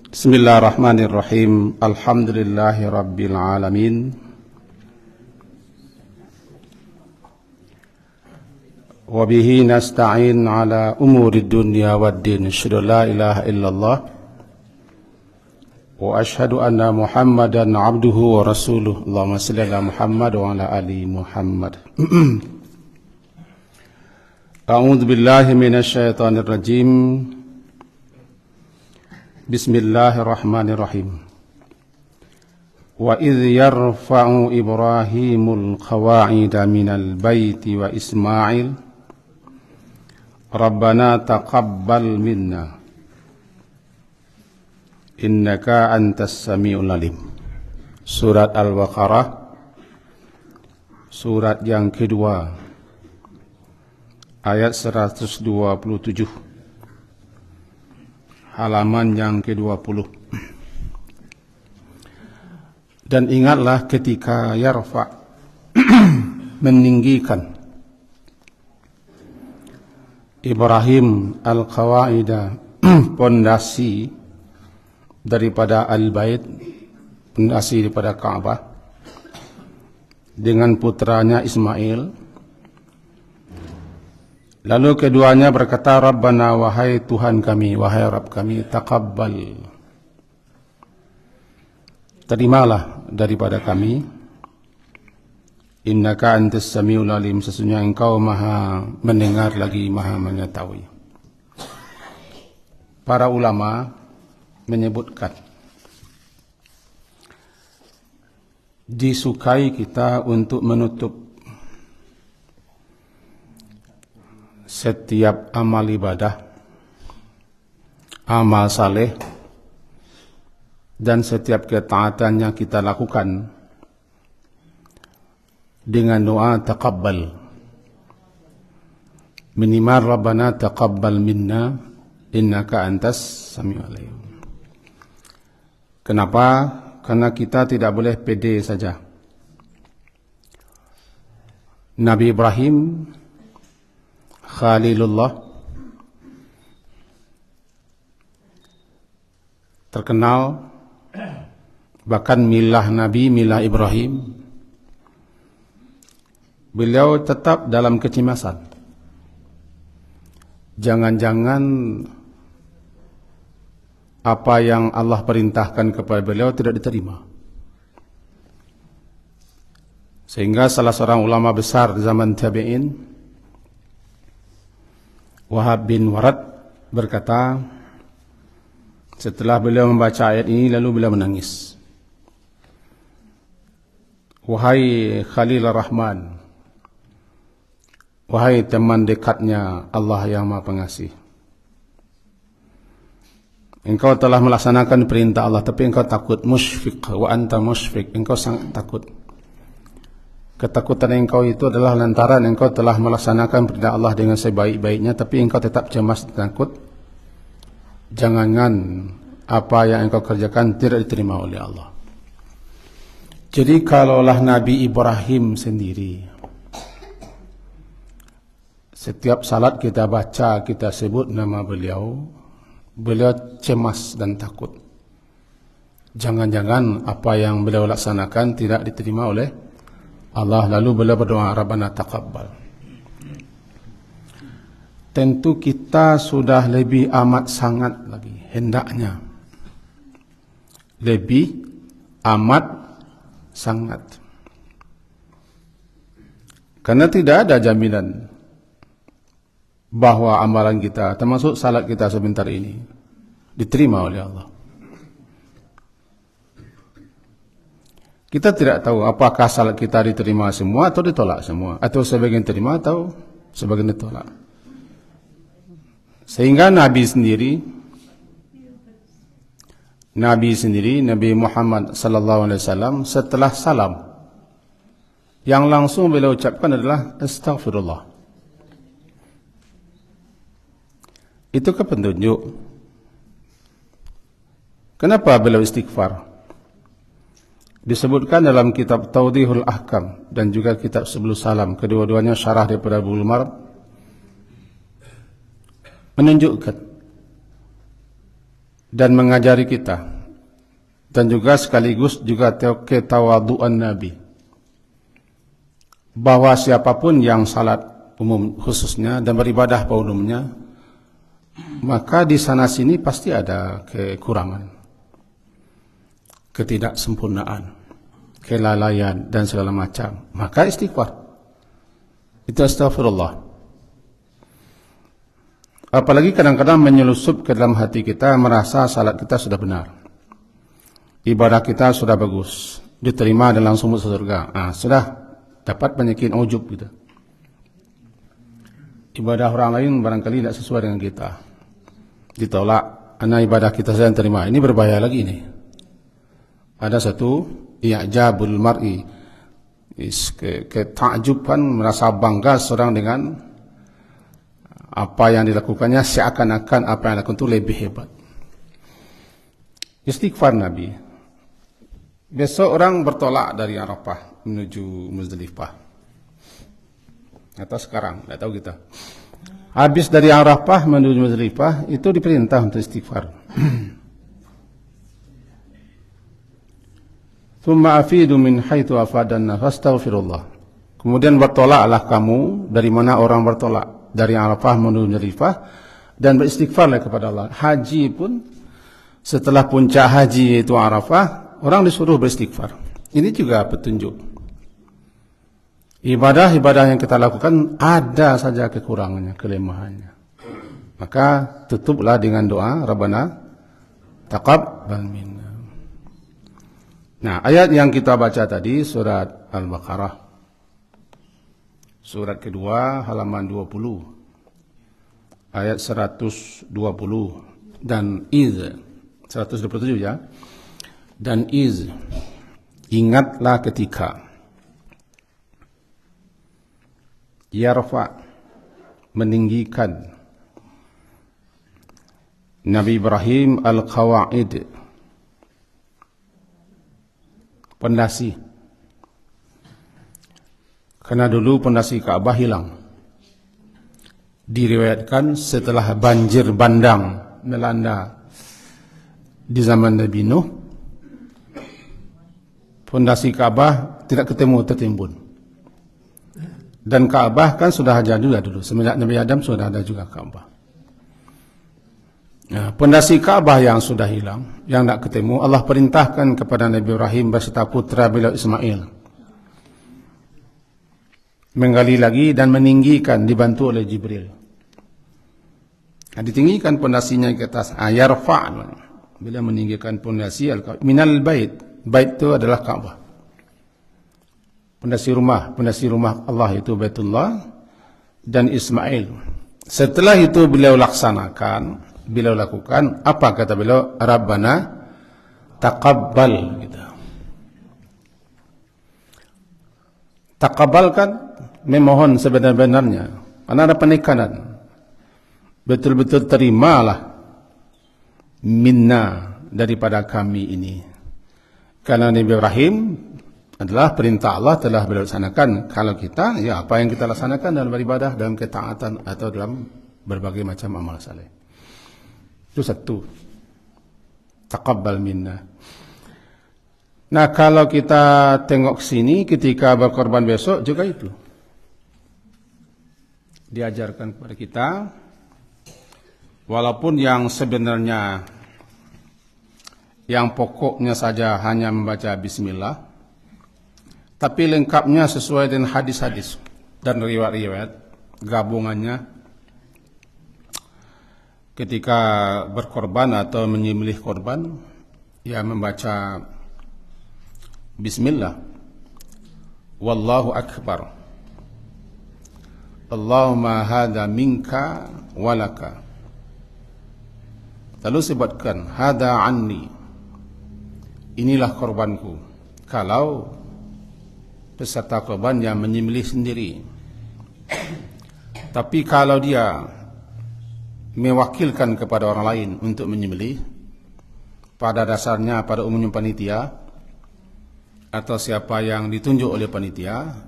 Bismillahirrahmanirrahim. Alhamdulillahi rabbil alamin. Wa bihi nasta'in ala umuri dunya waddin. Asyhadu la ilaha illallah wa asyhadu anna Muhammadan abduhu wa rasuluh. Allahumma shalli ala Muhammad wa ala ali Muhammad. A'udzu billahi minasy syaithanir rajim. Bismillahirrahmanirrahim. Wa idh yarfa'u Ibrahimul qawa'ida minal baiti wa Ismail Rabbana taqabbal minna innaka antas samiul alim. Surat Al-Baqarah, surat yang kedua, ayat 127, halaman yang ke-20. Dan ingatlah ketika yarfa' meninggikan Ibrahim al-qawaida pondasi daripada al-bait, pondasi daripada Ka'bah, dengan putranya Ismail. Lalu keduanya berkata, Rabbana, wahai Tuhan kami, wahai Rabb kami, taqabbal, terimalah daripada kami, innaka antas samiul alim, sesungguhnya engkau maha mendengar lagi maha mengetahui. Para ulama menyebutkan disukai kita untuk menutup setiap amal ibadah, amal saleh, dan setiap ketaatan yang kita lakukan dengan doa taqabbal. Minimal Rabbana taqabbal minna innaka antas samiul alim. Kenapa? Karena kita tidak boleh pede saja. Nabi Ibrahim Khalilullah terkenal, bahkan milah Nabi, milah Ibrahim, beliau tetap dalam kecemasan. Jangan-jangan apa yang Allah perintahkan kepada beliau tidak diterima. Sehingga salah seorang ulama besar zaman tabi'in, Wahab bin Warad, berkata, setelah beliau membaca ayat ini, lalu beliau menangis. Wahai Khalil Rahman, wahai teman dekatnya Allah yang Maha Pengasih, engkau telah melaksanakan perintah Allah, tapi engkau takut, musyfiq, wa anta musyfiq, engkau sangat takut. Ketakutan engkau itu adalah lantaran engkau telah melaksanakan perintah Allah dengan sebaik-baiknya, tapi engkau tetap cemas dan takut. Jangan apa yang engkau kerjakan tidak diterima oleh Allah. Jadi kalaulah Nabi Ibrahim sendiri, setiap salat kita baca, kita sebut nama beliau, beliau cemas dan takut. Jangan-jangan apa yang beliau laksanakan tidak diterima oleh Allah, lalu beliau berdoa, Rabbana taqabbal. Tentu kita sudah lebih amat sangat lagi, hendaknya lebih amat sangat, karena tidak ada jaminan bahwa amalan kita, termasuk salat kita sebentar ini, diterima oleh Allah. Kita tidak tahu apakah salat kita diterima semua atau ditolak semua, atau sebagian terima atau sebagian ditolak. Sehingga Nabi sendiri, Nabi Muhammad sallallahu alaihi wasallam, setelah salam, yang langsung beliau ucapkan adalah astaghfirullah. Itu petunjuk. Kenapa beliau istighfar? Disebutkan dalam kitab Tawdihul Ahkam dan juga kitab Sebelum Salam, kedua-duanya syarah daripada Bulughul Maram, menunjukkan dan mengajari kita, dan juga sekaligus juga ketawaduan Nabi, bahwa siapapun yang salat umum khususnya dan beribadah pada umumnya, maka di sana sini pasti ada kekurangan, ketidaksempurnaan, kelalaian dan segala macam. Maka istighfar, itu astagfirullah. Apalagi kadang-kadang menyelusup ke dalam hati kita, merasa salat kita sudah benar, ibadah kita sudah bagus, diterima dan langsung masuk surga. Sudah dapat penyakit ujub gitu. Ibadah orang lain barangkali tidak sesuai dengan kita, ditolak. Ibadah kita saja yang terima. Ini berbahaya lagi nih. Ada satu i'jabul mar'i, ketakjuban, merasa bangga seorang dengan apa yang dilakukannya, seakan-akan apa yang dilakukan itu lebih hebat. Istighfar Nabi. Besok orang bertolak dari Arafah menuju Muzdalifah, atau sekarang, tidak tahu kita. Habis dari Arafah menuju Muzdalifah, itu diperintah untuk istighfar. Thumma afidu min haitsu afadanna fastaghfirullah. Kemudian bertolaklah kamu dari mana orang bertolak, dari Arafah menuju Muzdalifah, dan beristighfarlah kepada Allah. Haji pun setelah puncak haji itu Arafah, orang disuruh beristighfar. Ini juga petunjuk. Ibadah-ibadah yang kita lakukan ada saja kekurangannya, kelemahannya. Maka tutuplah dengan doa, Rabbana taqabbal minna. Nah, ayat yang kita baca tadi surat Al-Baqarah, surat kedua halaman 20, ayat 120 dan iz 127 ya. Dan iz, ingatlah ketika yarfa, meninggikan Nabi Ibrahim al-qawaid, pondasi. Karena dulu pondasi Ka'bah hilang. Diriwayatkan setelah banjir bandang melanda di zaman Nabi Nuh, pondasi Ka'bah tidak ketemu, tertimbun. Dan Ka'bah kan sudah ada juga dulu, semenjak Nabi Adam sudah ada juga Ka'bah. Nah, pondasi Ka'bah yang sudah hilang, yang tidak ketemu, Allah perintahkan kepada Nabi Ibrahim beserta putra beliau Ismail menggali lagi dan meninggikan, dibantu oleh Jibril. Nah, ditinggikan pondasinya ke atas. Yarfa', bila meninggikan pondasi minal bait. Bait itu adalah Ka'bah. Pondasi rumah Allah itu Baitullah dan Ismail. Setelah itu beliau laksanakan, beliau lakukan, apa kata beliau? Rabbana taqabbal gitu. Taqabbal kan memohon sebenar-benarnya, karena ada penekanan. Betul-betul terimalah minna, daripada kami ini. Karena Nabi Ibrahim adalah perintah Allah telah beliau laksanakan. Kalau kita, ya apa yang kita laksanakan dalam beribadah, dalam ketaatan atau dalam berbagai macam amal saleh. Itu satu. Taqabbal minna. Nah, kalau kita tengok sini ketika berkorban besok juga itu diajarkan kepada kita, walaupun yang sebenarnya yang pokoknya saja hanya membaca bismillah, tapi lengkapnya sesuai dengan hadis-hadis dan riwayat-riwayat, gabungannya ketika berkorban atau menyembelih korban, ya membaca bismillah, wallahu akbar, Allahumma hadha minka walaka, lalu sebutkan hadha anni, inilah korbanku. Kalau peserta korban yang menyembelih sendiri, tapi kalau dia mewakilkan kepada orang lain untuk menyembelih, pada dasarnya pada umumnya panitia atau siapa yang ditunjuk oleh panitia,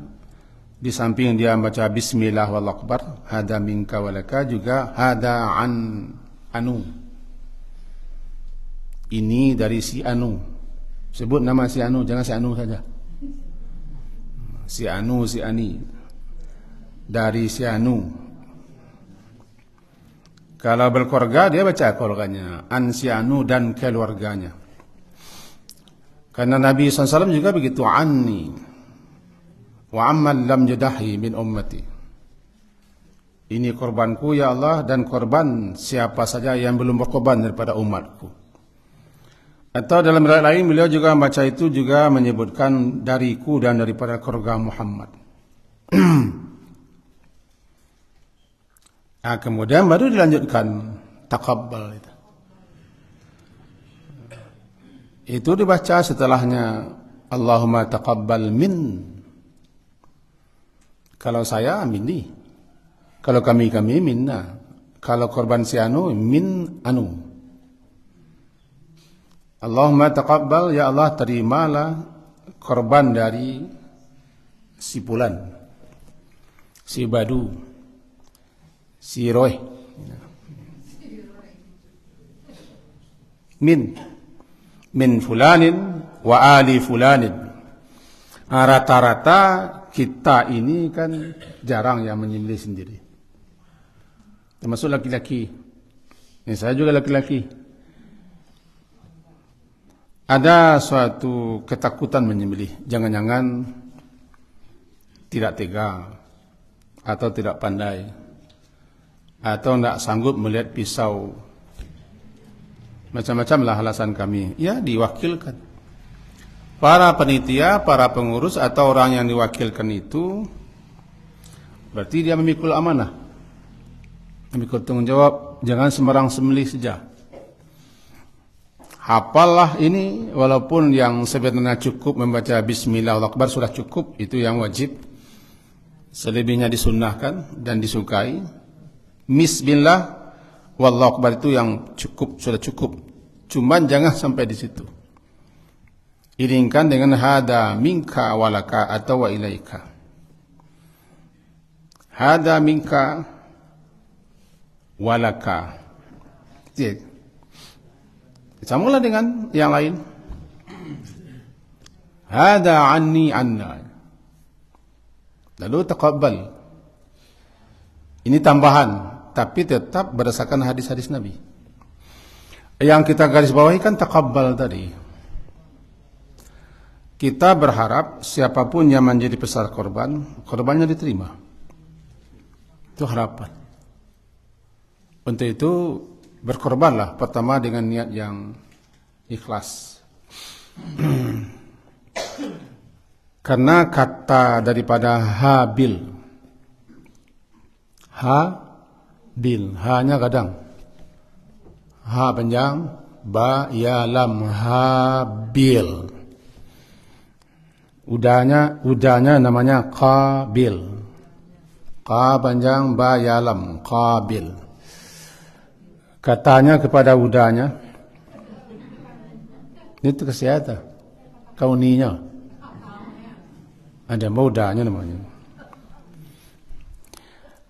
di samping dia membaca bismillah wallahu akbar, hada minka walaka, juga hada an anu, Ini dari si Anu. Sebut nama si Anu, jangan si Anu saja. Si Anu, si Ani. Dari si Anu. Kalau berkeluarga, dia baca keluarganya. An si Anu dan keluarganya. Karena Nabi SAW juga begitu. Anni. Wa amman lam yudahi min ummati. Ini korbanku ya Allah, dan korban siapa saja yang belum berkorban daripada umatku. Atau dalam riwayat lain beliau juga membaca itu juga menyebutkan dariku dan daripada keluarga Muhammad. Kemudian baru dilanjutkan taqabbal itu. Itu dibaca setelahnya Allahumma taqabbal min. Kalau saya minni. Kalau kami minna. Kalau korban si Anu min Anu. Allahumma taqabbal, ya Allah terimalah korban dari si Fulan, si Badu, si Roy. Min fulanin wa ali fulanin. Rata-rata kita ini kan jarang yang menyembelih sendiri. Termasuk laki-laki. Ini saya juga laki-laki. Ada suatu ketakutan menyembelih. Jangan-jangan tidak tega atau tidak pandai atau tidak sanggup melihat pisau. Macam-macamlah alasan kami. Ya, diwakilkan. Para panitia, para pengurus atau orang yang diwakilkan itu berarti dia memikul amanah. Memikul tanggung jawab. Jangan sembarang sembelih saja. Hafallah ini, walaupun yang sebenarnya cukup membaca Bismillah Allahu Akbar sudah cukup, itu yang wajib. Selebihnya disunnahkan dan disukai. Bismillah Wallahu Akbar itu yang cukup, sudah cukup. Cuman jangan sampai di situ. Iringkan dengan hada minka walaka atau wa ilaika. Hada minka walaka. Sambunglah dengan yang lain. Hada anni anna. Lalu taqabbal. Ini tambahan, tapi tetap berdasarkan hadis-hadis Nabi. Yang kita garis bawahi kan taqabbal tadi. Kita berharap siapapun yang menjadi peserta korban, korbannya diterima. Itu harapan. Untuk itu berkorbanlah pertama dengan niat yang ikhlas. Karena kata daripada Habil. Habil, hanya kadang. Ha panjang, ba ya lam, Habil. Udahnya namanya Qabil. Qa panjang, ba ya lam, Qabil. Katanya kepada udahnya, itu kesehatan, kauninya. Ada udahnya namanya.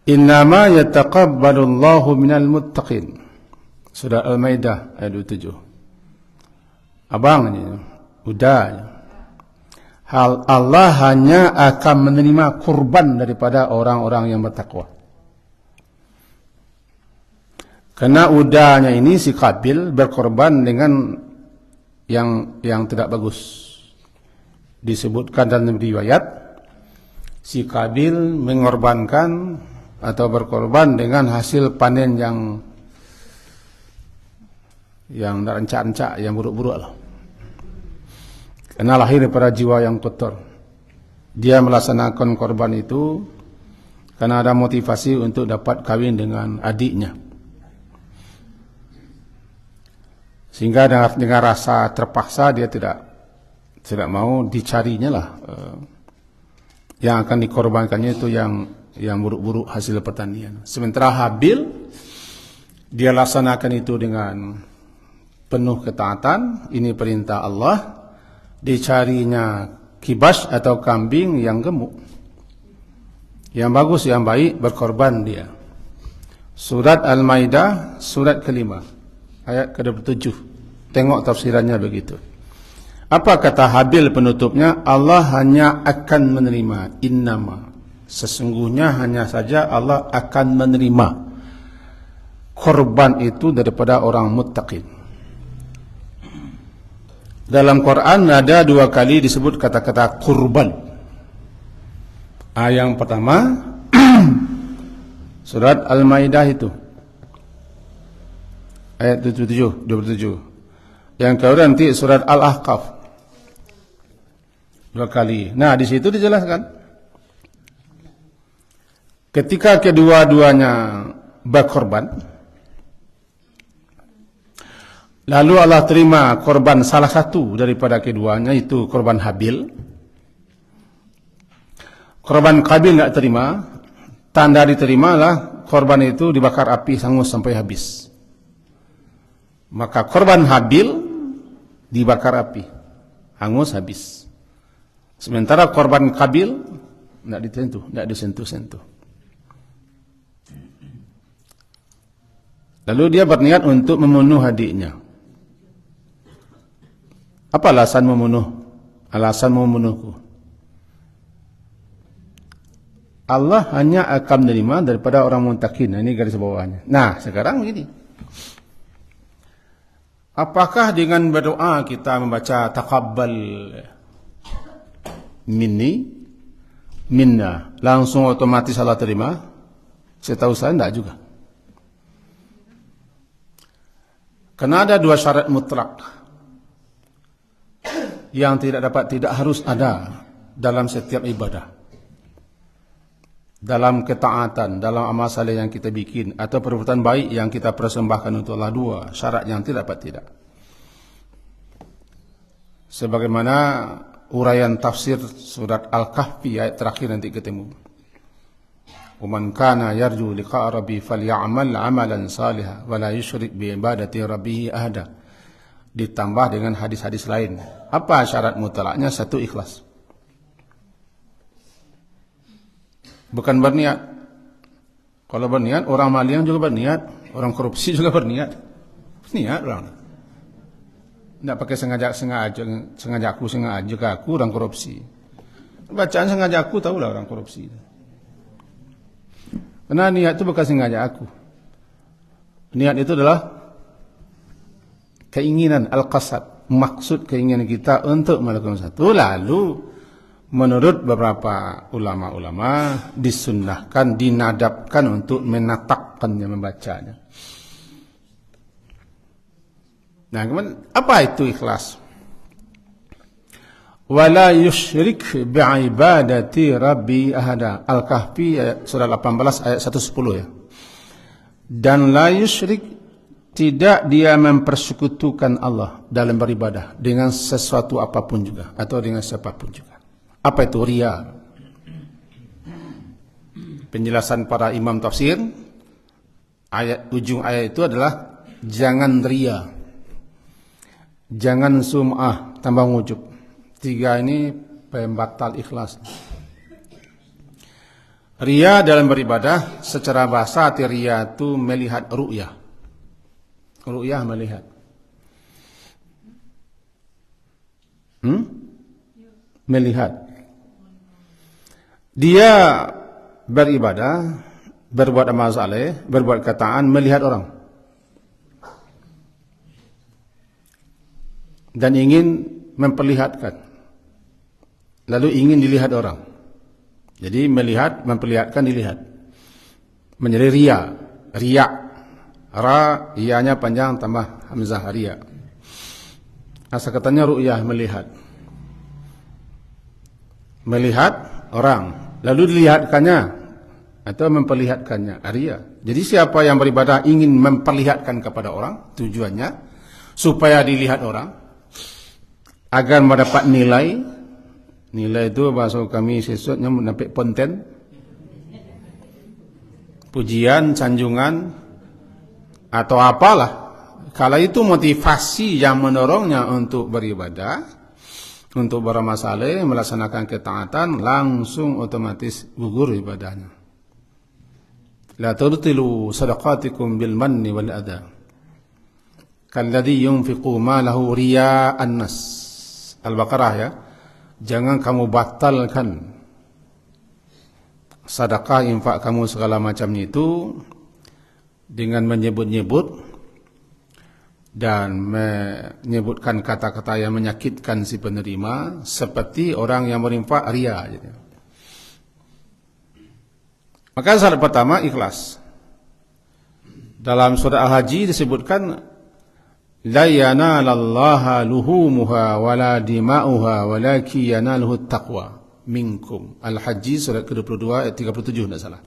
Innama yataqabbalu Allahu minal muttaqin. Surah Al-Maidah ayat 27. Abang ini, udahnya. Allah hanya akan menerima kurban daripada orang-orang yang bertakwa. Karena udahnya ini si Qabil berkorban dengan yang tidak bagus. Disebutkan dalam riwayat, si Qabil mengorbankan atau berkorban dengan hasil panen yang rancak-rancak, yang buruk-buruk lah. Karena lahir daripada jiwa yang kotor. Dia melaksanakan korban itu karena ada motivasi untuk dapat kawin dengan adiknya. Sehingga dengan rasa terpaksa dia tidak mau, dicarinya lah yang akan dikorbankannya itu yang buruk-buruk hasil pertanian. Sementara Habil dia laksanakan itu dengan penuh ketaatan. Ini perintah Allah. Dicarinya kibas atau kambing yang gemuk, yang bagus, yang baik, berkorban dia. Surat Al-Maidah, surat kelima, ayat ke-27. Tengok tafsirannya begitu. Apa kata Habil penutupnya? Allah hanya akan menerima, innama, sesungguhnya hanya saja Allah akan menerima korban itu daripada orang muttaqin. Dalam Quran ada 2 kali disebut kata-kata kurban. Yang pertama surat Al-Maidah itu ayat 27. Yang kedua nanti surat Al-Ahqaf 2 kali. Nah, di situ dijelaskan ketika kedua-duanya berkorban, lalu Allah terima korban salah satu daripada keduanya, itu korban Habil. Korban Qabil tidak terima. Tanda diterimalah korban itu dibakar api hangus sampai habis. Maka korban Habil dibakar api hangus habis. Sementara korban Qabil tidak disentuh. Lalu dia berniat untuk membunuh adiknya. Apa alasan membunuh? Alasan membunuhku. Allah hanya akan menerima daripada orang muttaqin. Ini garis bawahnya. Nah, sekarang begini. Apakah dengan berdoa kita membaca taqabbal minna langsung otomatis Allah terima? Setahu saya tidak juga. Karena ada 2 syarat mutlak yang tidak harus ada dalam setiap ibadah. Dalam ketaatan, dalam amal saleh yang kita bikin, atau perbuatan baik yang kita persembahkan untuk Allah, 2 syarat yang tidak. Sebagaimana uraian tafsir surat Al-Kahfi ayat terakhir nanti ketemu. "Waman kana yarju liqa'a rabbi falyamal 'amalan salihan wa la yusyrik bi ibadati rabbih ahada." Ditambah dengan hadis-hadis lain. Apa syarat mutlaknya? 1, ikhlas. Bukan berniat. Kalau berniat, orang malian juga berniat, orang korupsi juga berniat. Niat orang. Tidak pakai sengaja aku orang korupsi. Bacaan sengaja aku tahulah orang korupsi. Karena niat itu bukan sengaja aku. Niat itu adalah keinginan, al-qasad, maksud keinginan kita untuk melakukan satu. Lalu menurut beberapa ulama-ulama disunnahkan, dinadabkan untuk menatakkannya, membacanya. Nah, kemudian apa itu ikhlas? Wala yusyrik bi'ibadati rabbi ahada. Al-Kahfi surah 18 ayat 110 ya. Dan la yusyrik, tidak dia mempersekutukan Allah dalam beribadah dengan sesuatu apapun juga, atau dengan siapapun juga. Apa itu riya? Penjelasan para imam tafsir, ujung ayat itu adalah jangan riya, jangan sum'ah, tambah wujub. 3 ini pembatal ikhlas. Riya dalam beribadah secara bahasa arti riya itu melihat ru'yah. Ru'yah melihat. Melihat. Dia beribadah, berbuat amal saleh, berbuat kataan, melihat orang. Dan ingin memperlihatkan. Lalu ingin dilihat orang. Jadi melihat, memperlihatkan, dilihat. Menjadi riya. Riya. Ra, iyanya panjang tambah hamzah, riya. Asal katanya ru'yah, melihat. Melihat orang. Lalu dilihatkannya. Atau memperlihatkannya. Riya. Jadi siapa yang beribadah ingin memperlihatkan kepada orang, tujuannya supaya dilihat orang, agar mendapat nilai. Nilai itu bahasa kami sesudnya mendapat konten, pujian, sanjungan, atau apalah. Kalau itu motivasi yang mendorongnya untuk beribadah, untuk beramal saleh, melaksanakan ketaatan, langsung otomatis gugur ibadahnya. La tubtilu sadaqatikum bil manni wal adha. kalladzi yunfiqu malahu riya'an nas. Al-Baqarah ya. Jangan kamu batalkan sedekah, infak kamu segala macamnya itu dengan menyebut-nyebut dan menyebutkan kata-kata yang menyakitkan si penerima, seperti orang yang berinfak ria. Maka syarat pertama ikhlas. Dalam surah Al-Haji disebutkan la yanalallaha luhumuha wala dima'uha walakin yanaluhu taqwa minkum. Al-Haji surat ke-22 ayat 37 tidak salah.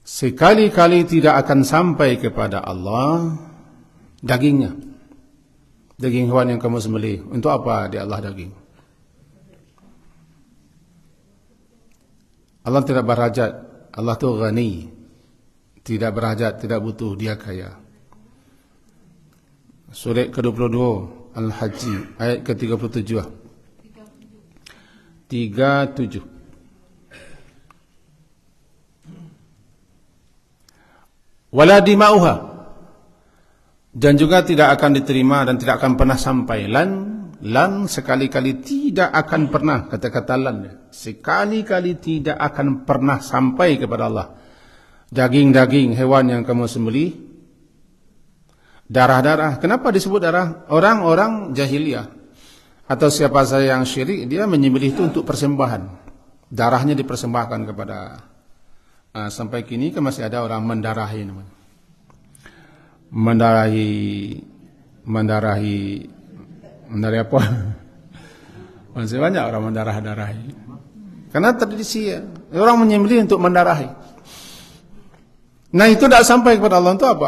Sekali-kali tidak akan sampai kepada Allah dagingnya, daging hewan yang kamu sembelih. Untuk apa di Allah daging? Allah tidak berhajat. Allah itu ghani, tidak berhajat, tidak butuh, dia kaya. Surat ke-22 Al-Haji ayat ke-37. 37. Wala dima'uha, dan juga tidak akan diterima dan tidak akan pernah sampai. Lan sekali-kali tidak akan pernah, kata-kata lan, sekali-kali tidak akan pernah sampai kepada Allah daging-daging hewan yang kamu sembelih, darah-darah. Kenapa disebut darah? Orang-orang jahiliyah atau siapa saja yang syirik, dia menyembelih itu untuk persembahan, darahnya dipersembahkan kepada sampai kini kan masih ada orang mendarahi namanya. Mendarahi apa? Masih banyak orang mendarah-darahi. Karena tradisi ya, orang menyembelih untuk mendarahi. Nah itu tidak sampai kepada Allah. Itu apa?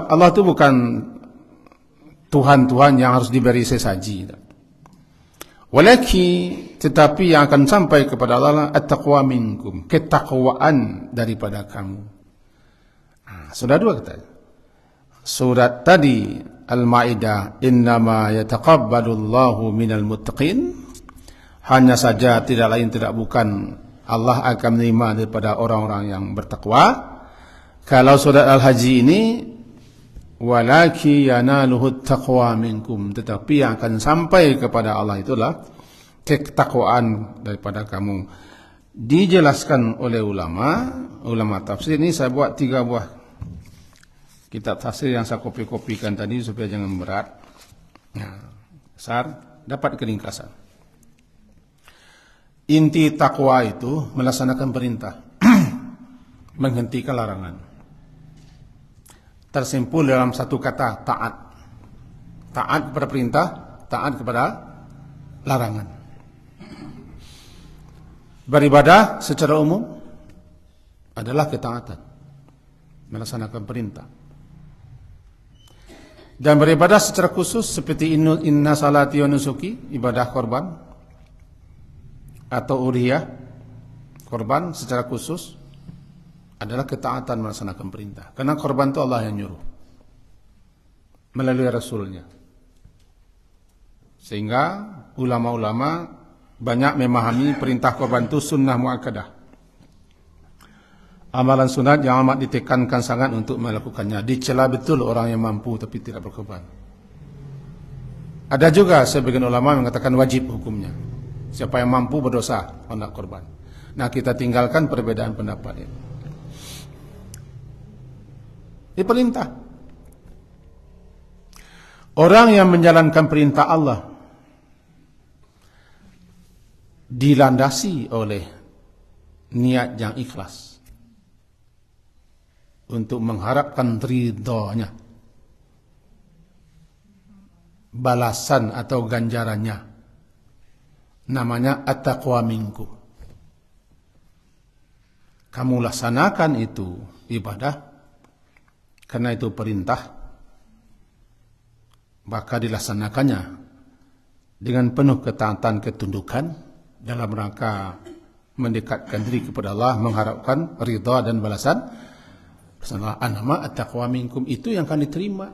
Allah itu bukan Tuhan yang harus diberi sesaji. Walaki, tetapi yang akan sampai kepada Allah at-taqwa minkum, ketakwaan daripada kamu. Sudah dua kata. Surat tadi Al-Maidah, innama yataqabbalullahu minal muttaqin, hanya saja tidak lain tidak bukan Allah akan menerima daripada orang-orang yang bertakwa. Kalau surat Al-Haji ini walaki yanaluhu taqwa minkum, tetapi yang akan sampai kepada Allah itulah ketakwaan daripada kamu. Dijelaskan oleh ulama tafsir. Ini saya buat 3 buah kitab tafsir yang saya kopi-kopikan tadi supaya jangan berat. Dapat keringkasan. Inti takwa itu melaksanakan perintah, menghentikan larangan. Tersimpul dalam satu kata, taat. Taat kepada perintah, taat kepada larangan. Beribadah secara umum adalah ketaatan, melaksanakan perintah. Dan beribadah secara khusus seperti inna salati wa nusuki, ibadah korban atau udhiyah, korban secara khusus adalah ketaatan melaksanakan perintah. Karena korban itu Allah yang nyuruh melalui Rasulnya. Sehingga ulama-ulama banyak memahami perintah korban itu sunnah muakkadah, amalan sunat yang amat ditekankan sangat untuk melakukannya. Dicela betul orang yang mampu tapi tidak berkorban. Ada juga sebagian ulama mengatakan wajib hukumnya. Siapa yang mampu berdosa hendak korban. Nah, kita tinggalkan perbedaan pendapat ini. Ini perintah. Orang yang menjalankan perintah Allah dilandasi oleh niat yang ikhlas untuk mengharapkan ridhonya, balasan atau ganjarannya, namanya at-taqwa minkum. Kamu laksanakan itu ibadah karena itu perintah, maka dilaksanakannya dengan penuh ketaatan ketundukan dalam rangka mendekatkan diri kepada Allah, mengharapkan ridha dan balasan. Nama at-taqwa minkum itu yang akan diterima.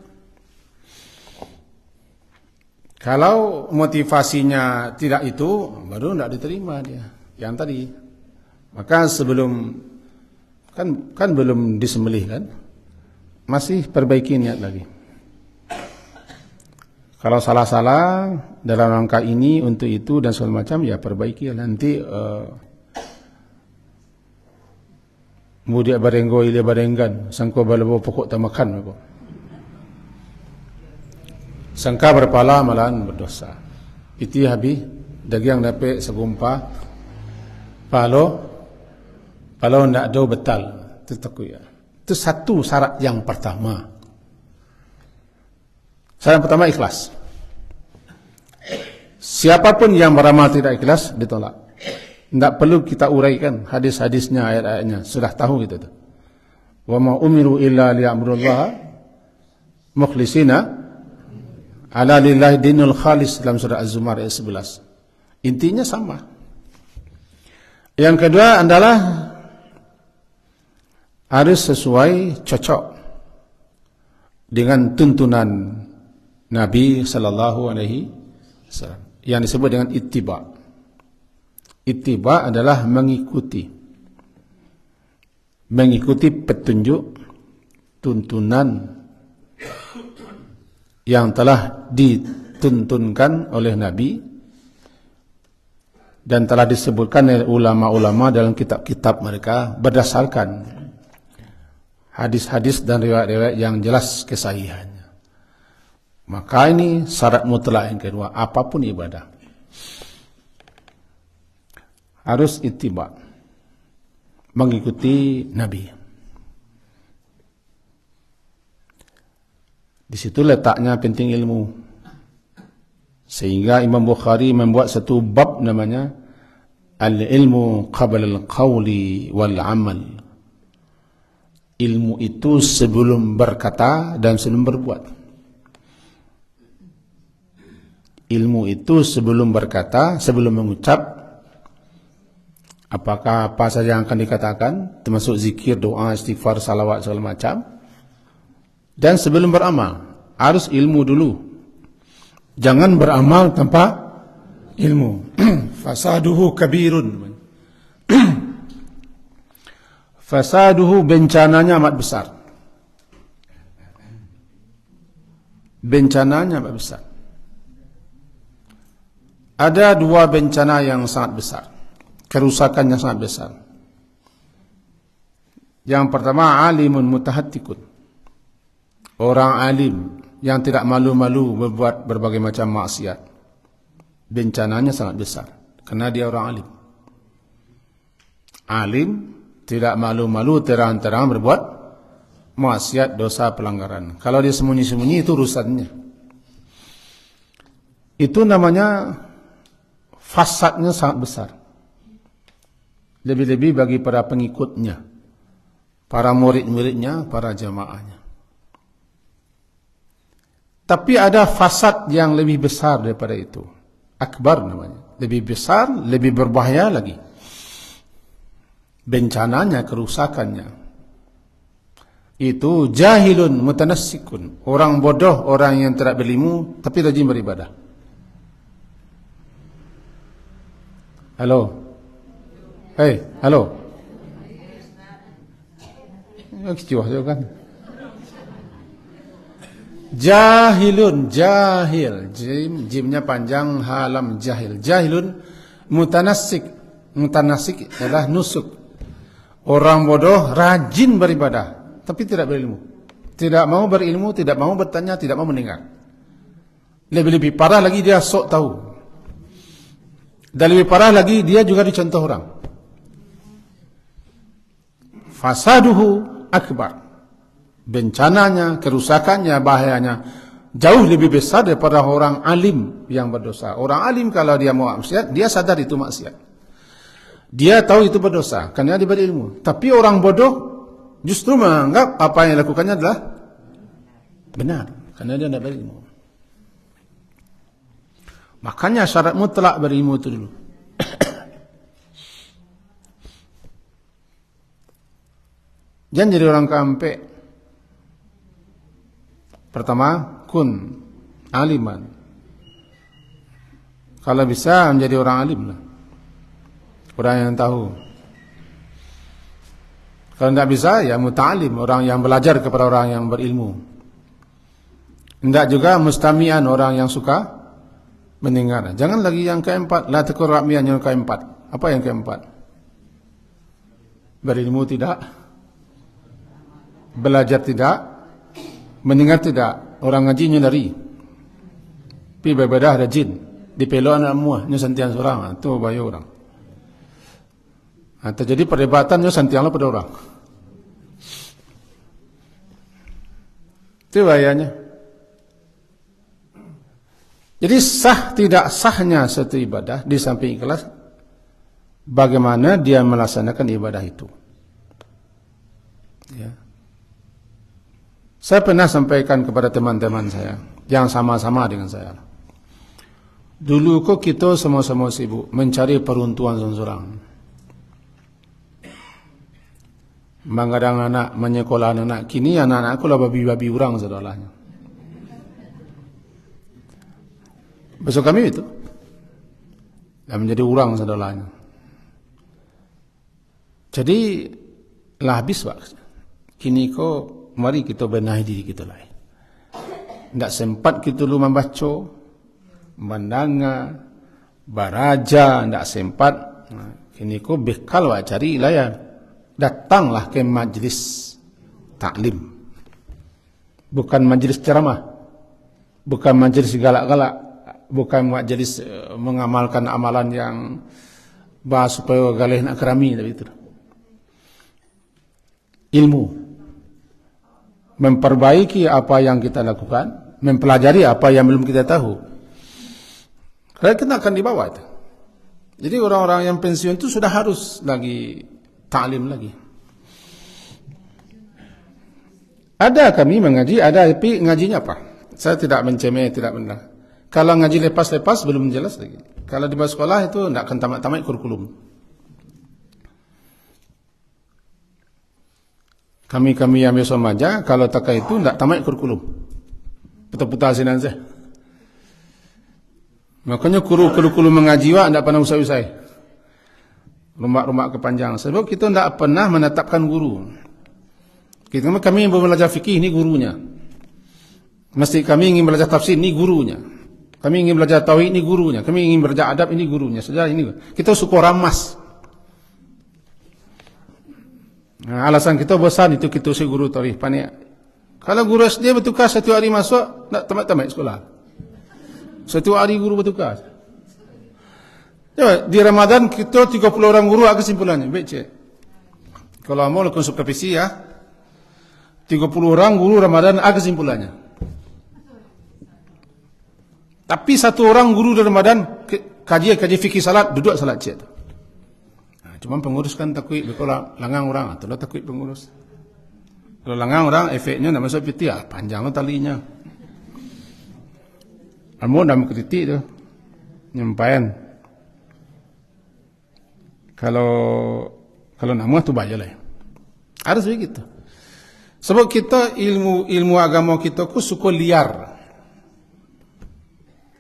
Kalau motivasinya tidak itu, baru tidak diterima dia. Yang tadi, maka sebelum kan belum disembelih kan, masih perbaiki niat lagi. Kalau salah-salah dalam rangka ini untuk itu dan segala macam, ya perbaiki. Nanti mudia barenggo ile barenggan, sangko balabo pokok tamakan apa. Sangka berpala malahan berdosa. Itu habis dagang dapat segumpa palo ndak do betal. Itu takuya. Itu satu syarat yang pertama. Syarat pertama ikhlas. Siapapun yang beramal tidak ikhlas ditolak. Tidak perlu kita uraikan hadis-hadisnya, ayat-ayatnya. Sudah tahu gitu tuh. Wa ma umiru illa liya'budullaha mukhlisina ala lillahi dinul khalis dalam surah Az-Zumar ayat 11. Intinya sama. Yang kedua adalah harus sesuai cocok dengan tuntunan Nabi sallallahu alaihi wasallam yang disebut dengan ittiba. Ittiba adalah mengikuti petunjuk, tuntunan yang telah dituntunkan oleh Nabi dan telah disebutkan oleh ulama-ulama dalam kitab-kitab mereka berdasarkan hadis-hadis dan riwayat-riwayat yang jelas kesahihannya. Maka ini syarat mutlak yang kedua, apapun ibadah harus ittiba, mengikuti Nabi. Di situ letaknya penting ilmu. Sehingga Imam Bukhari membuat satu bab namanya al-ilmu qabla al-qawli wal-amal. Ilmu itu sebelum berkata dan sebelum berbuat. Ilmu itu sebelum berkata, sebelum mengucap, apakah apa saja yang akan dikatakan, termasuk zikir, doa, istighfar, salawat, segala macam. Dan sebelum beramal, harus ilmu dulu. Jangan beramal tanpa ilmu. Fasaduhu kabirun. Fasaduhu, bencananya amat besar. Bencananya amat besar. Ada dua bencana yang sangat besar, kerusakan yang sangat besar. Yang pertama, alimun mutahattikun, orang alim yang tidak malu-malu berbuat berbagai macam maksiat. Bencananya sangat besar, karena dia orang alim. Alim tidak malu-malu terang-terang berbuat maksiat, dosa, pelanggaran. Kalau dia sembunyi-sembunyi itu urusannya. Itu namanya fasadnya sangat besar. Lebih-lebih bagi para pengikutnya, para murid-muridnya, para jamaahnya. Tapi ada fasad yang lebih besar daripada itu. Akbar namanya. Lebih besar, lebih berbahaya lagi. Bencananya, kerusakannya. Itu jahilun mutanassikun. Orang bodoh, orang yang tidak berilmu, tapi rajin beribadah. Halo. Hei, halo. Keciwah juga kan. Jahilun, jahil. Jimnya panjang, halam jahil. Jahilun mutanassik. Mutanassik adalah nusuk. Orang bodoh rajin beribadah, tapi tidak berilmu. Tidak mau berilmu, tidak mau bertanya, tidak mau mendengar. Lebih-lebih parah lagi dia sok tahu. Dan lebih parah lagi dia juga dicontoh orang. Fasaduhu akbar. Bencananya, kerusakannya, bahayanya jauh lebih besar daripada orang alim yang berdosa. Orang alim kalau dia mau maksiat, dia sadar itu maksiat. Dia tahu itu berdosa karena dia berilmu. Tapi orang bodoh justru menganggap apa yang dilakukannya adalah benar karena dia tidak berilmu. Makanya syarat mutlak berilmu itu dulu. Jangan jadi orang kampek. Pertama, kun aliman. Kalau bisa menjadi orang alim lah. Orang yang tahu. Kalau tidak bisa, ya muta'alim, orang yang belajar kepada orang yang berilmu. Tidak juga mustami'an, orang yang suka mendengar. Jangan lagi yang keempat, la takun ramiyan, yang keempat. Apa yang keempat? Berilmu tidak, belajar tidak, mendengar tidak. Orang ngaji lari. Pi beribadah ada jin. Dipelok anak muah, nyo santian seorang. Itu bahaya orang. Terjadi perdebatan nyo santian pada orang. Itu bahayanya. Jadi sah tidak sahnya satu ibadah di samping ikhlas, bagaimana dia melaksanakan ibadah itu. Ya. Saya pernah sampaikan kepada teman-teman saya yang sama-sama dengan saya. Dulu kok kita sama-sama sibuk mencari peruntukan seseorang. Mengadang anak, menyekolah anak. Kini anak-anakku lah babi-babi orang saudaranya. Besok kami itu dah menjadi orang saudaranya. Jadi lah habis pak. Kini kok mari kita benahi diri kita lah. Tidak sempat kita lu membaca, mendengar, baraja, tidak sempat. Kini kok bekal wak cari lah ya. Datanglah ke majlis taklim. Bukan majlis ceramah, bukan majlis galak-galak, bukan majlis mengamalkan amalan yang bahas supaya galih nak kerami, tapi itu. Ilmu, memperbaiki apa yang kita lakukan, mempelajari apa yang belum kita tahu. Karena kita akan dibawa itu. Jadi orang-orang yang pensiun itu sudah harus lagi ta'lim lagi. Ada kami mengaji, ada tapi ngajinya apa? Saya tidak mencemeh, tidak benar. Kalau ngaji lepas-lepas belum jelas lagi. Kalau di sekolah itu tidak akan tamat-tamat kurikulum. Kami yang biasa maja, kalau tak itu tidak tamat kurikulum. Putar-putar sinan saya. Makanya kurikulum mengaji wak tidak pernah usai-usai. Rumah-rumah kepanjang. Sebab kita tidak pernah menetapkan guru. Kami yang belajar fikih, ini gurunya. Mesti kami ingin belajar tafsir, ini gurunya. Kami ingin belajar tauhid, ini gurunya. Kami ingin belajar adab, ini gurunya. Sejarah ini. Kita suka ramas. Nah, alasan kita bosan itu kita si guru tarikh panik. Kalau guru SD bertukar satu hari masuk, tak tamat-tamat sekolah. Satu hari guru bertukar. Ya, di Ramadan kita 30 orang guru, apa kesimpulannya? Baik cik. Kalau mau lakukan supervisi ya, 30 orang guru Ramadan, apa kesimpulannya? Tapi satu orang guru di Ramadan kaji fikih salat, duduk salat cik. Nah, cuma pengurus kan takut, kalau langang orang, atau takut pengurus. Kalau langang orang, efeknya nak masuk piti, panjang talinya. Kamu dah mengkritik tu, nyampaian. Kalau nama tu baca lah. Harus begitu. Sebab kita ilmu agama kita ku suka liar.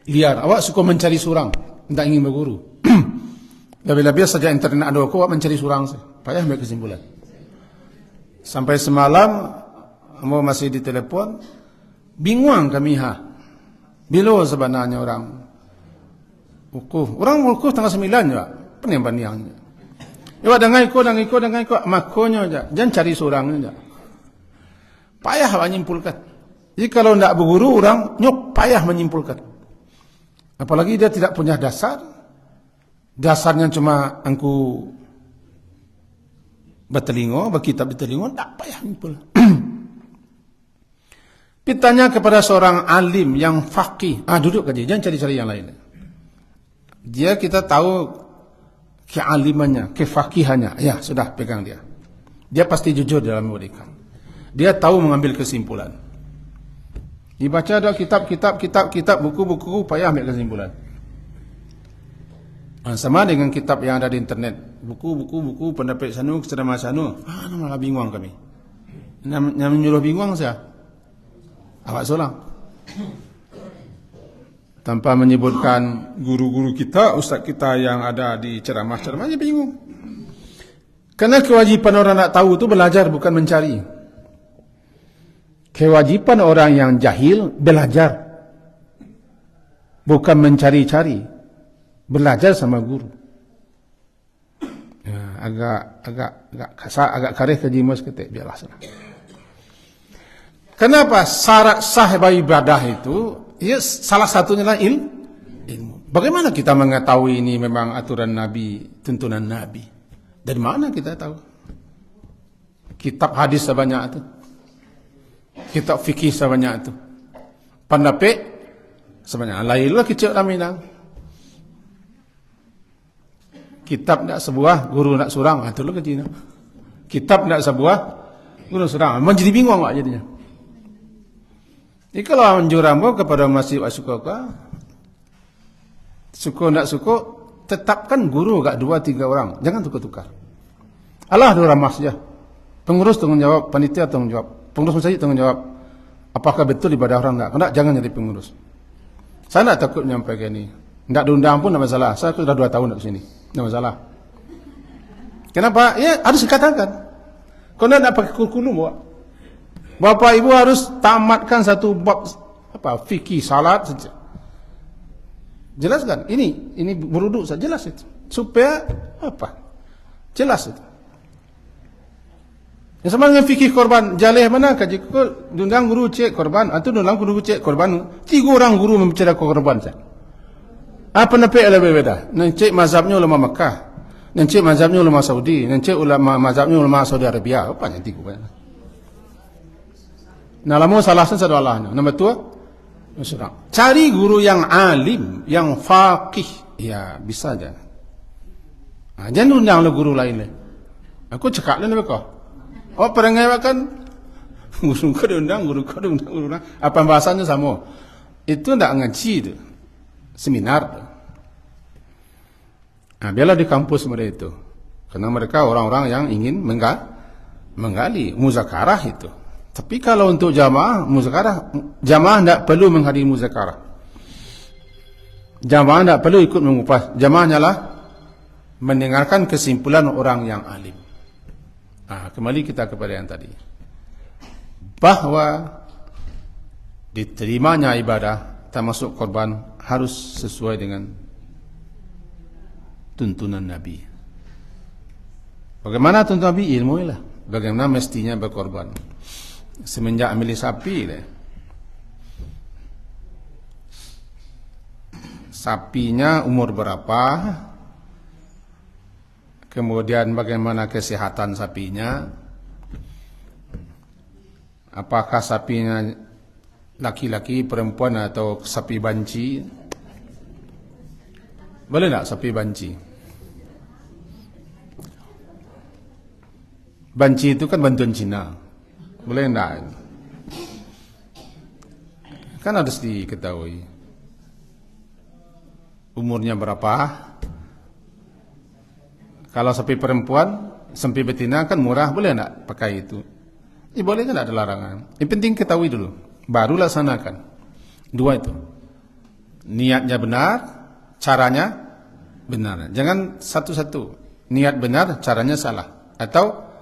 Liar. Awak suka mencari surang, tidak ingin berguru. Lebih-lebih saja internet ada awak mencari surang sih. Payah ambil kesimpulan. Sampai semalam, kamu masih di telepon, bingung kami bila sebenarnya orang wukuf. Orang wukuf tanggal 9 juga. Penyambaniangnya. Ya, dengan ikut. Makanya aja. Jangan cari seorang aja. Payah menyimpulkan. Jadi kalau tidak berguru, orang nyok payah menyimpulkan. Apalagi dia tidak punya dasar. Dasarnya cuma angku bertelingo, berkitab bertelingo, tak payah menyimpul. Pitanya kepada seorang alim yang faqih. Duduk aja. Jangan cari-cari yang lain. Dia kita tahu kealimannya, kefakihannya, ya sudah pegang dia. Dia pasti jujur dalam memberikan. Dia tahu mengambil kesimpulan. Dibaca ada kitab, buku-buku, payah ambil kesimpulan. Sama dengan kitab yang ada di internet, buku, pendapat sanu, ceramah sanu. Malah bingung kami. Yang menyuruh bingung saya. Awak solang. Tanpa menyebutkan guru-guru kita, ustaz kita yang ada di ceramah-ceramahnya bingung. Karena kewajiban orang nak tahu itu belajar bukan mencari. Kewajipan orang yang jahil belajar, bukan mencari-cari. Belajar sama guru. Ya, agak kasar, agak karih ke jimus ketik, biarlah sana. Kenapa syarat sah ibadah itu? Ya, salah satunya adalah ilmu. Bagaimana kita mengetahui ini memang aturan Nabi, tuntunan Nabi? Dari mana kita tahu? Kitab hadis sebanyak itu, kitab fikih sebanyak itu, pandapek sebanyak. Lainlah kecil raminang. Kitab nak sebuah, guru nak surang. Itulah kecil. Kitab nak sebuah, guru surang. Menjadi bingung tak jadinya. Jadi kalau menjurambo kepada masih suka nak suka, tetapkan guru gak 2-3 orang. Jangan tukar-tukar. Allah ada ramah saja. Pengurus tanggung jawab, panitia tanggung jawab, pengurus masjid tanggung jawab. Apakah betul ibadah orang tak? Kalau jangan jadi pengurus. Saya tak takut menyampaikan ini. Tidak diundang pun tidak masalah. Saya sudah 2 tahun di sini. Tidak masalah. Kenapa? Ya harus dikatakan. Kau tidak pakai kurikulum, Bapak Ibu harus tamatkan satu bab fikih salat saja. Jelaskan. Ini beruduk saja, jelas itu. Supaya jelas itu. Yang sama dengan fikih korban, jalih mana kaji kau diundang guru cek korban, atau diundang guru cek korban. 3 orang guru membicara korban saja. Apa nampak lebih beda? Nancik mazhabnya ulama Mekah, nancik mazhabnya ulama Saudi, nancik mazhabnya ulama Saudi Arabia. Apa yang 3? Nah, lamu salah satu Allahnya. Nombor 2, cari guru yang alim, yang faqih. Ya, bisa aja. Jangan undang guru lain. Aku cekak lebih kau. Perangai kan guru kau diundang, guru. Apa bahasanya sama? Itu tidak ngaji itu. Seminar. Nah, biarlah di kampus mereka itu. Karena mereka orang-orang yang ingin menggali muzakarah itu. Tapi kalau untuk jamaah tidak perlu menghadiri muzakarah. Jamaah tidak perlu ikut mengupas. Jamaah hanyalah mendengarkan kesimpulan orang yang alim. Kembali kita kepada yang tadi. Bahwa diterimanya ibadah termasuk korban harus sesuai dengan tuntunan Nabi. Bagaimana tuntunan Nabi? Ilmu lah. Bagaimana mestinya berkorban. Semenjak milih sapi sapinya umur berapa, kemudian bagaimana kesehatan sapinya, apakah sapinya laki-laki, perempuan atau sapi banci. Boleh tak sapi banci? Banci itu kan bantuan Cina. Boleh tak? Kan harus diketahui umurnya berapa. Kalau sapi perempuan, sapi betina kan murah, boleh tak pakai itu? Boleh kan, tak ada larangan. Yang penting ketahui dulu, baru laksanakan. 2 itu. Niatnya benar, caranya benar. Jangan satu-satu. Niat benar, caranya salah. Atau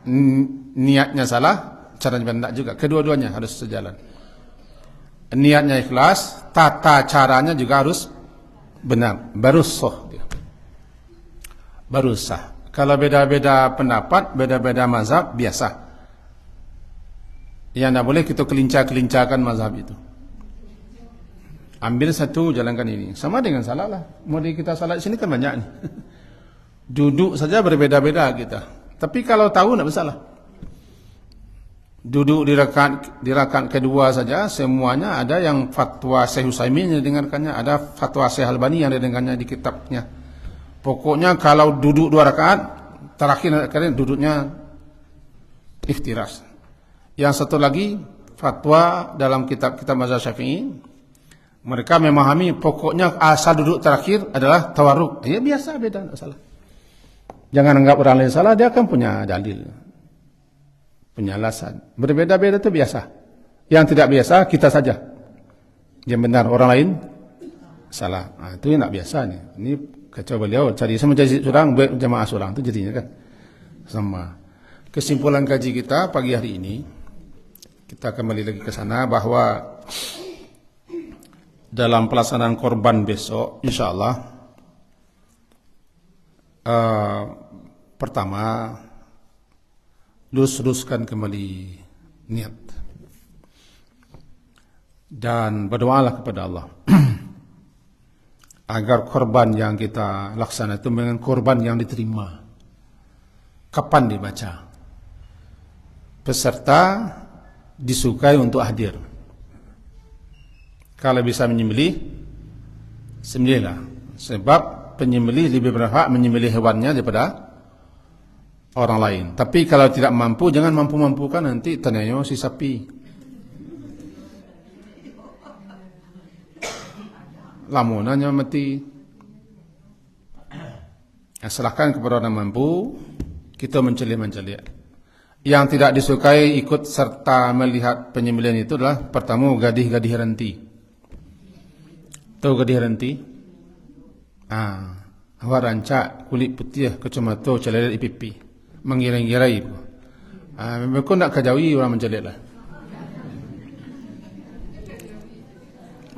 niatnya salah, caranya benar juga. Kedua-duanya harus sejalan. Niatnya ikhlas, tata caranya juga harus benar. Baru sah dia. Baru sah. Kalau beda-beda pendapat, beda-beda mazhab, biasa. Yang tidak boleh kita kelincah-kelincahkan mazhab itu. Ambil satu, jalankan ini. Sama dengan salah lah. Mau kita salah di sini kan banyak nih. Duduk saja berbeda-beda kita. Tapi kalau tahu tidak bersalah. Duduk di rakaat kedua saja, semuanya ada yang fatwa Syekh Utsaimin yang didengarkannya, ada fatwa Syekh Albani yang didengarkannya di kitabnya. Pokoknya kalau duduk 2 rakaat, terakhir duduknya iftiras. Yang satu lagi fatwa dalam kitab-kitab mazhab Syafi'i, mereka memahami pokoknya asal duduk terakhir adalah tawarruk. Ya biasa, beda, tidak salah. Jangan anggap orang lain salah, dia akan punya dalil, punya alasan. Berbeda-beda itu biasa. Yang tidak biasa kita saja. Yang benar orang lain salah. Itu yang tidak biasa nih. Ini kacau beliau cari sama jadi surang, jamaah surang itu jadinya kan sama. Kesimpulan kaji kita pagi hari ini, kita kembali lagi ke sana bahwa dalam pelaksanaan korban besok, insya Allah, pertama luruskan kembali niat dan berdoalah kepada Allah agar korban yang kita laksanakan itu dengan korban yang diterima. Kapan dibaca? Peserta disukai untuk hadir. Kalau bisa menyembelih, sembelihlah. Sebab penyembelih lebih berhak menyembelih hewannya daripada orang lain. Tapi kalau tidak mampu, jangan mampu-mampukan, nanti tanya si sapi. Lamunannya mati. Serahkan kepada orang mampu, kita mencelik-mencelik. Yang tidak disukai ikut serta melihat penyembelihan itu adalah pertama gadih-gadih renti. Tahu gadih renti? Awak rancak kulit putih kacamata celelet pipi, mengiring-irai. Mereka nak kajawi orang mencelik lah.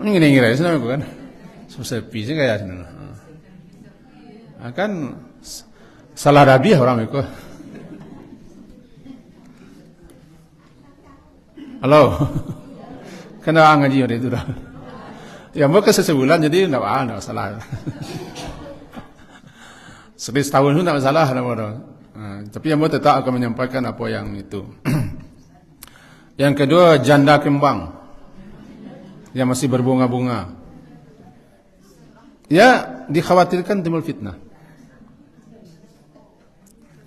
Mengiring-irai senang kan? Susah pi sih kayak senang. Kan salah rabiah orang mereka. Halo, kena ngaji hari itu dah. Ya mereka sesebulan jadi tidak masalah. 11 tahun itu tidak masalah orang. Tapi yang mereka tetap akan menyampaikan apa yang itu. Yang kedua, janda kembang yang masih berbunga-bunga. Ya, dikhawatirkan timbul fitnah.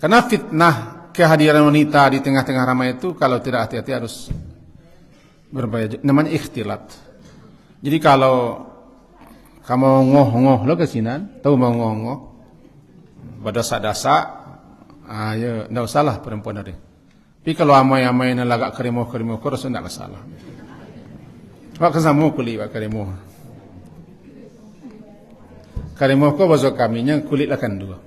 Karena fitnah kehadiran wanita di tengah-tengah ramai itu kalau tidak hati-hati harus berbahaya. Namanya ikhtilat. Jadi kalau kamu ngoh-ngoh lo kesinan, tahu mau ngoh-ngoh, badasak-dasak, ya tidak usahlah perempuan ada. Tapi kalau amai-amai nak lagak kerimoh-kerimoh, kau rasa tidak masalah. Wak kesamu kulit wak kerimoh. Kerimoh kau basuh kaminya kulit lakan dua.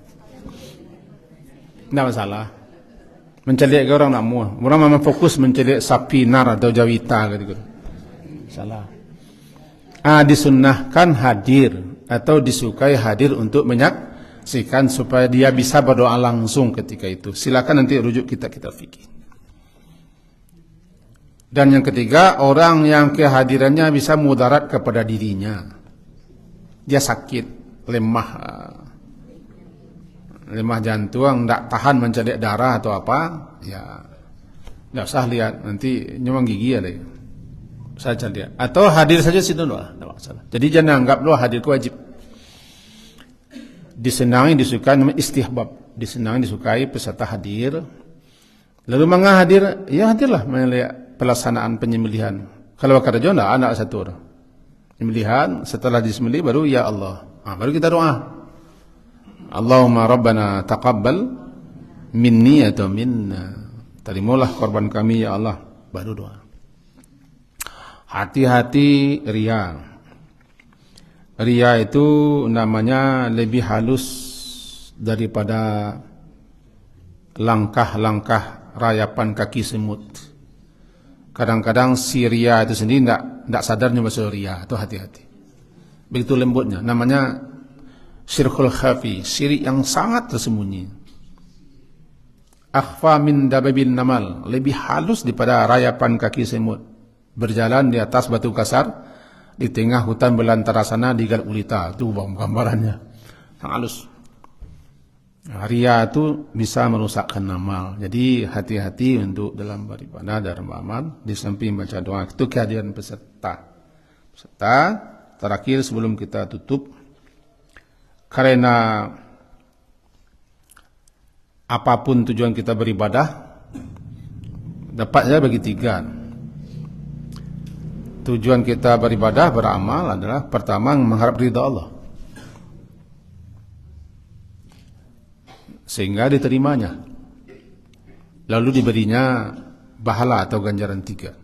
Tidak masalah. Mencelik ke orang nak muah. Orang memang fokus mencelik sapi nar atau jawita gitu. Salah. Disunnahkan hadir atau disukai hadir untuk menyaksikan supaya dia bisa berdoa langsung ketika itu. Silakan nanti rujuk kita fikir. Dan yang ketiga, orang yang kehadirannya bisa mudarat kepada dirinya. Dia sakit, lemah jantung, tidak tahan mencelik darah atau apa, ya tidak usah lihat, nanti nyumbang gigi ada. Saja lihat. Atau hadir saja situ doa, tidak masalah. Jadi jangan anggap doa hadir itu wajib. Disenangi, disukai, namanya istihbab. Disenangi, disukai, peserta hadir. Lalu mengah hadir, ya hadirlah melihat pelaksanaan penyembelihan. Kalau kata John, anak satu orang. Penyembelihan, setelah disembelih baru ya Allah. Baru kita doa. Allahumma Rabbana taqabbal minni atau minna. Terimalah korban kami ya Allah. Baru doa. Hati-hati ria. Ria itu namanya lebih halus daripada langkah-langkah rayapan kaki semut. Kadang-kadang si ria itu sendiri tidak sadarnya masuk ria. Itu hati-hati. Begitu lembutnya. Namanya syirkul khafi, syirik yang sangat tersembunyi. Akhfa min dababil namal, lebih halus daripada rayapan kaki semut. Berjalan di atas batu kasar, di tengah hutan belantara sana digal ulita. Itu gambarannya. Yang halus. Ria itu bisa merusakkan amal. Jadi hati-hati untuk dalam beribadah dan beramal. Di samping baca doa itu kehadiran peserta. Terakhir sebelum kita tutup. Karena apapun tujuan kita beribadah, dapatnya bagi tiga. Tujuan kita beribadah, beramal adalah pertama mengharap ridha Allah. Sehingga diterimanya. Lalu diberinya pahala atau ganjaran tiga.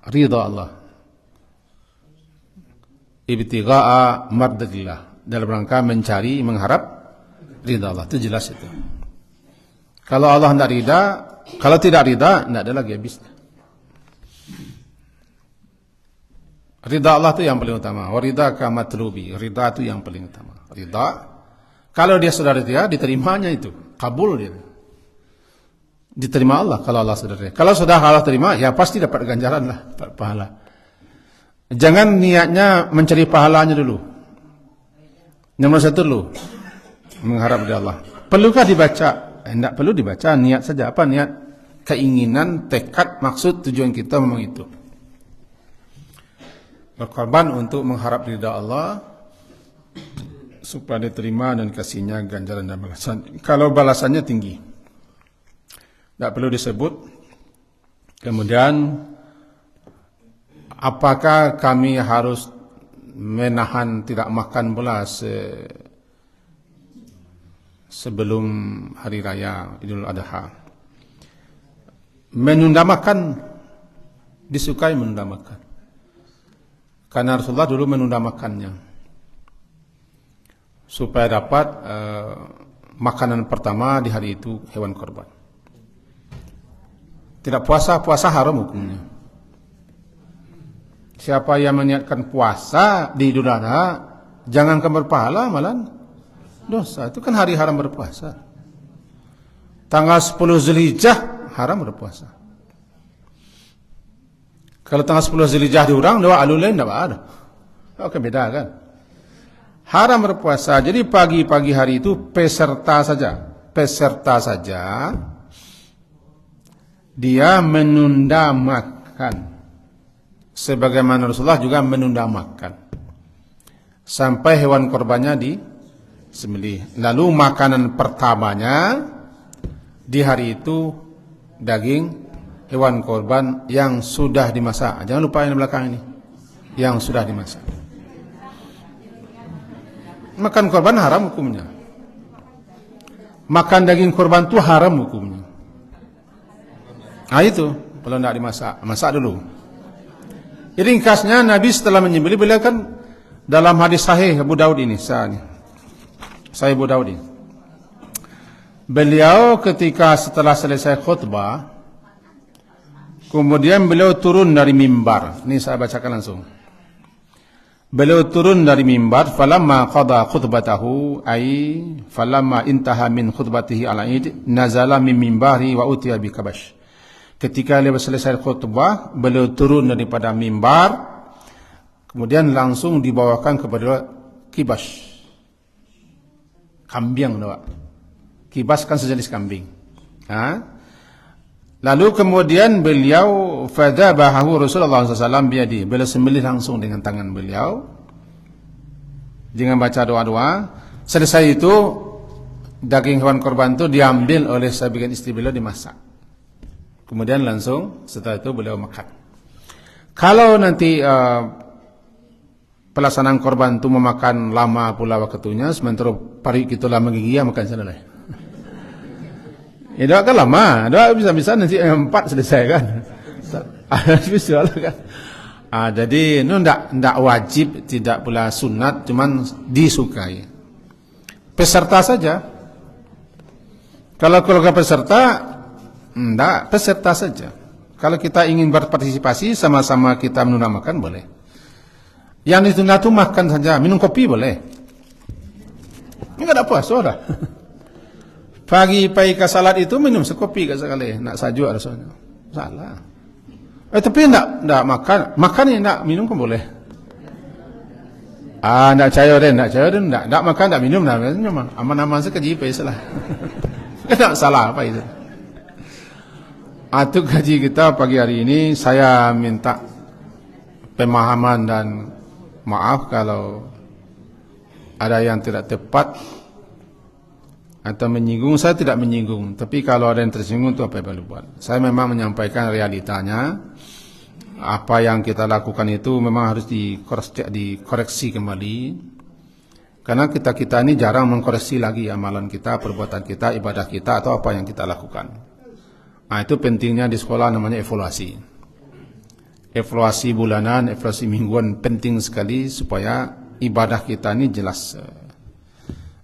Ridha Allah. Ibtigha'a mardatillah, dalam rangka mencari, mengharap ridha Allah, itu jelas itu. Kalau Allah tidak ridha, kalau tidak ridha, tidak ada lagi habisnya. Ridha Allah itu yang paling utama. Waridha ka matlubi, ridha itu yang paling utama. Ridha, kalau dia sudah ridha, diterimanya itu, kabul dia. Diterima Allah kalau Allah sudah ridha. Kalau sudah Allah terima, ya pasti dapat ganjaran lah, pahala. Jangan niatnya mencari pahalanya dulu. Nomor satu dulu, mengharap dari Allah. Perlukah dibaca? Tidak perlu dibaca, niat saja. Apa niat? Keinginan, tekad, maksud, tujuan kita memang itu. Berkorban untuk mengharap ridha Allah supaya diterima dan kasihnya ganjaran dan balasan. Kalau balasannya tinggi, tidak perlu disebut. Kemudian, apakah kami harus menahan tidak makan pula sebelum hari raya Idul Adha? Menunda makan, disukai menunda makan. Karena Rasulullah dulu menunda makannya supaya dapat makanan pertama di hari itu hewan korban. Tidak puasa, puasa haram hukumnya. Siapa yang meniatkan puasa di Idul Adha, jangankan berpahala, malah dosa. Itu kan hari haram berpuasa. Tanggal 10 Zulhijjah haram berpuasa. Kalau tanggal 10 Zulhijjah diurang, doa alulain tidak ada. Oke, beda kan? Haram berpuasa. Jadi pagi-pagi hari itu peserta saja. Peserta saja. Dia menunda makan. Sebagaimana Rasulullah juga menunda makan. Sampai hewan korbannya disembelih. Lalu makanan pertamanya di hari itu daging hewan korban yang sudah dimasak. Jangan lupa yang di belakang ini. Yang sudah dimasak. Makan korban haram hukumnya. Makan daging korban itu haram hukumnya. Nah itu, kalau tidak dimasak, masak dulu. Ringkasnya Nabi setelah menyembelih, beliau kan dalam hadis sahih Abu Daud ini, sahih Abu Daud ini. Beliau ketika setelah selesai khutbah, kemudian beliau turun dari mimbar. Ini saya bacakan langsung. Beliau turun dari mimbar, falamma qada khutbatahu, ay falamma intaha min khutbatihi ala id, nazala min mimbari wa utiya bi kabash. Ketika beliau selesai khutbah, beliau turun daripada mimbar, kemudian langsung dibawakan kepada kibas. Kambing doa. Kibas kan sejenis kambing. Lalu kemudian beliau fadzabahu Rasulullah SAW biadi. Beliau sembelih langsung dengan tangan beliau. Jangan baca doa-doa. Selesai itu daging hewan korban itu diambil oleh sebagian istri beliau, dimasak. Kemudian langsung setelah itu beliau makan. Kalau nanti pelaksanaan korban itu memakan lama pula waktunya, sementara pari kita lama gigi makan sana lah. Ya doa kan lama, doa bisa-bisa nanti 4 selesai kan. Bisa kan. Jadi itu tidak wajib, tidak pula sunat, cuman disukai. Peserta saja. Kalau keluarga peserta, tidak, peserta saja. Kalau kita ingin berpartisipasi, sama-sama kita menunda makan, boleh. Yang ditunda itu makan saja, minum kopi boleh. Ini tidak ada puasa dah. Pagi-pagi ke salat itu minum sekopi sekali, nak sajuk rasanya. Salah. Tapi tidak makan. Makan ni tidak minum kan boleh. Tidak cair dan tidak makan, tidak minum. Aman-aman sekejap salah. Tidak salah apa itu. Untuk kaji kita pagi hari ini, saya minta pemahaman dan maaf kalau ada yang tidak tepat atau menyinggung. Saya tidak menyinggung, tapi kalau ada yang tersinggung itu apa yang perlu buat. Saya memang menyampaikan realitanya. Apa yang kita lakukan itu memang harus dikoreksi kembali. Karena kita ini jarang mengkoreksi lagi amalan kita, perbuatan kita, ibadah kita, atau apa yang kita lakukan. Itu pentingnya di sekolah, namanya evaluasi. Evaluasi bulanan, evaluasi mingguan penting sekali supaya ibadah kita ini jelas.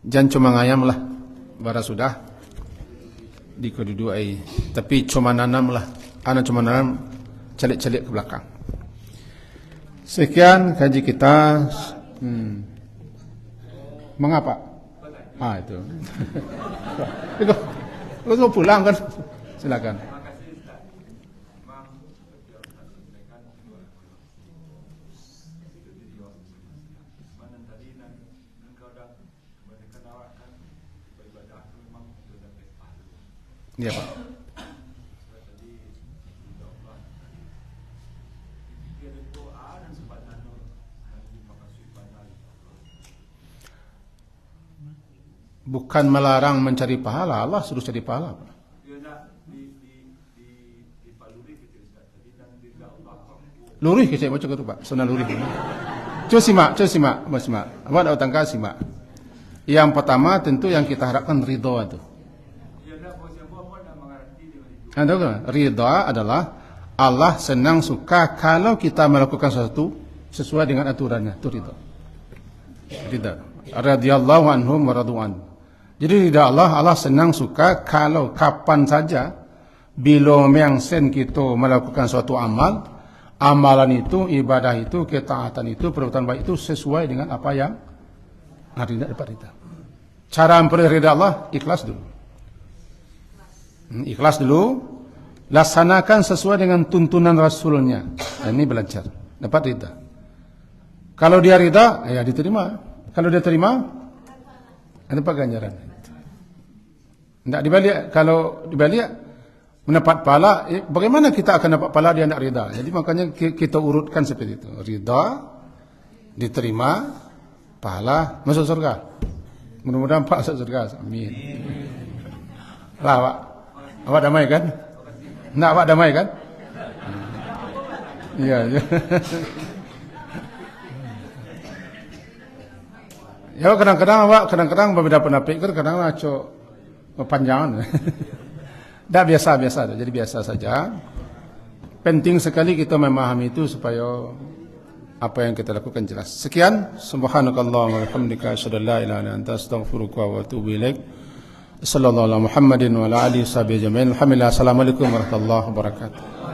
Jangan cuma ngayam lah. bara sudah di keduduai. Tapi cuma nanam lah. Ana cuma nanam celik-celik ke belakang. Sekian kaji kita. Mengapa? Itu. Lu pulang kan? Silakan. Iya, Pak. Bukan melarang mencari pahala, Allah suruh cari pahala. Lurih kita baca itu, Pak. Sunnah lurih. Coba simak. Apa ada utangka simak. Yang pertama tentu yang kita harapkan ridho itu. Ridha adalah Allah senang suka kalau kita melakukan sesuatu sesuai dengan aturannya. Itu ridha. Radhiyallahu anhum wa radu'an. Jadi ridha Allah senang suka kalau kapan saja bila mengsen kita melakukan suatu amalan itu, ibadah itu, ketaatan itu, perbuatan baik itu sesuai dengan apa yang ada dapat kita. Cara memperoleh ridha Allah, ikhlas dulu. Ikhlas dulu, laksanakan sesuai dengan tuntunan Rasulnya. Ini belajar, dapat ridha. Kalau dia ridha, ya diterima. Kalau dia terima, ada apa ganjaran? Tidak dibalik. Kalau dibalik, mendapat pahala. Bagaimana kita akan dapat pahala dia tidak ridha? Jadi makanya kita urutkan seperti itu. Ridha, diterima, pahala, masuk surga. Mudah-mudahan Pak masuk surga. Amin. Lah, Pak. Awak damai kan? Nak awak damai kan? Iya. Ya kadang-kadang berbeda pendapat, kadang-kadang acok panjangan. Dah biasa. Jadi biasa saja. Penting sekali kita memahami itu supaya apa yang kita lakukan jelas. Sekian. Subhanakallahumma wa bihamdika asyhadu an la ilaha illa anta astaghfiruka wa atubu ilaik. Sallallahu alaihi Muhammadin wa ala alihi washabihi ajma'in. Alhamdulillah. Assalamualaikum warahmatullahi wabarakatuh.